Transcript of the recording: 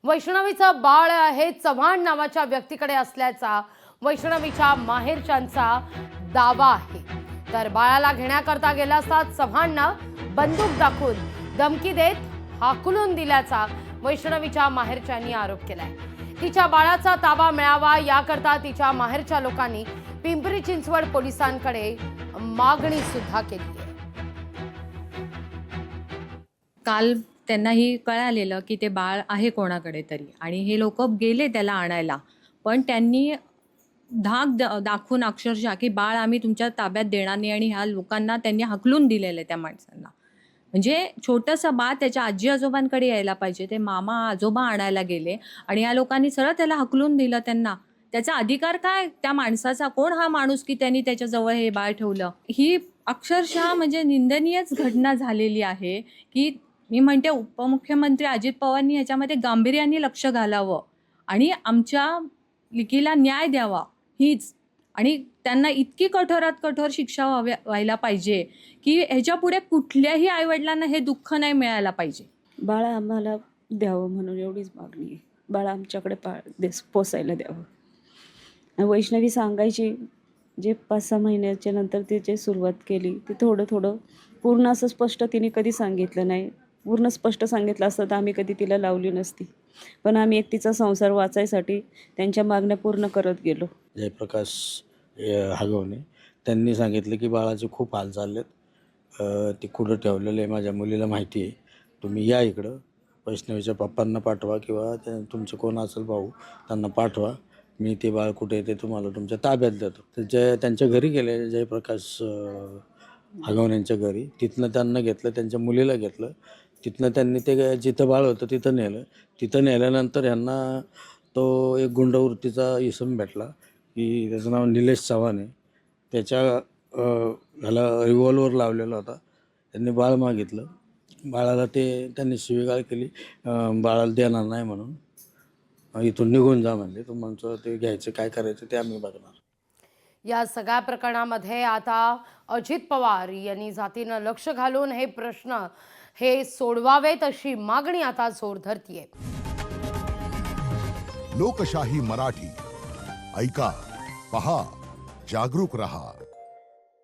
वैष्णवीचं बाळ हे चव्हाण नावाच्या व्यक्तीकडे असल्याचा वैष्णवीच्या माहेरच्यांचा दावा आहे। तर बाळाला घेण्याकरता गेला असता चव्हाणनं बंदूक दाखवून धमकी देत हाकलून दिल्याचा वैष्णवीच्या माहेरच्यांनी आरोप केलाय। तिच्या बाळाचा ताबा मिळावा याकरता तिच्या माहेरच्या लोकांनी पिंपरी चिंचवड पोलिसांकडे मागणी सुद्धा केली आहे। काल त्यांनाही कळालेलं की ते बाळ आहे कोणाकडे तरी आणि हे लोक गेले त्याला आणायला, पण त्यांनी धाक दाखवून अक्षरशः की बाळ आम्ही तुमच्या ताब्यात देणार नाही आणि ह्या लोकांना त्यांनी हकलून दिलेलं त्या माणसांना। म्हणजे छोटंसं बाळ त्याच्या आजी आजोबांकडे यायला पाहिजे, ते मामा आजोबा आणायला गेले आणि या लोकांनी सरळ त्याला हकलून दिलं। त्यांना त्याचा अधिकार काय त्या माणसाचा, कोण हा माणूस की त्यांनी त्याच्याजवळ हे बाळ ठेवलं। ही अक्षरशः म्हणजे निंदनीयच घटना झालेली आहे की मी म्हणते उपमुख्यमंत्री अजित पवारांनी ह्याच्यामध्ये गांभीर्याने लक्ष घालावं आणि आमच्या लिकीला न्याय द्यावा हीच, आणि त्यांना इतकी कठोरात कठोर शिक्षा व्हायला पाहिजे की ह्याच्या पुढे कुठल्याही आईवडिलांना हे दुःख नाही मिळायला पाहिजे। बाळा आम्हाला द्यावं म्हणून एवढीच मागणी आहे। बाळा आमच्याकडे पोसायला द्यावं। वैष्णवी सांगायची जे 5-6 महिन्याच्या नंतर तिची सुरुवात केली ती थोडं थोडं, पूर्ण असं स्पष्ट तिने कधी सांगितलं नाही। पूर्ण स्पष्ट सांगितलं असतं तर आम्ही कधी तिला लावली नसती, पण आम्ही एक तिचा संसार वाचायसाठी त्यांच्या मागण्या पूर्ण करत गेलो। जयप्रकाश हगवणे त्यांनी सांगितलं की बाळाचे खूप हाल चाललेत, ते कुठं ठेवलेलं आहे माझ्या मुलीला माहिती आहे, तुम्ही या इकडं, वैष्णवीच्या पप्पांना पाठवा किंवा तुमचं कोण असेल भाऊ त्यांना पाठवा, मी ते बाळ कुठे आहे ते तुम्हाला तुमच्या ताब्यात देतो। तर त्यांच्या घरी गेले, जयप्रकाश हगवण्यांच्या घरी, तिथनं त्यांना घेतलं, त्यांच्या मुलीला घेतलं, तिथनं त्यांनी ते जिथं बाळ होतं तिथं नेलं। तिथं नेल्यानंतर यांना तो एक गुंडवृत्तीचा इसम भेटला की त्याचं नाव निलेश चव्हाण आहे, त्याच्या ह्याला रिव्हॉल्वर लावलेला होता। त्यांनी बाळ मागितलं, बाळाला त्यांनी शिवीगाळ केली, बाळाला देणार नाही म्हणून, इथून निघून जा म्हणले, तुमचं ते घ्यायचं काय करायचं ते आम्ही बघणार। या सगळ्या प्रकरणामध्ये आता अजित पवार यांनी जातीनं लक्ष घालून हे प्रश्न हे सोडवावेत अशी मागणी आता जोर धरतीये। लोकशाही मराठी ऐका, पहा, जागरूक रहा।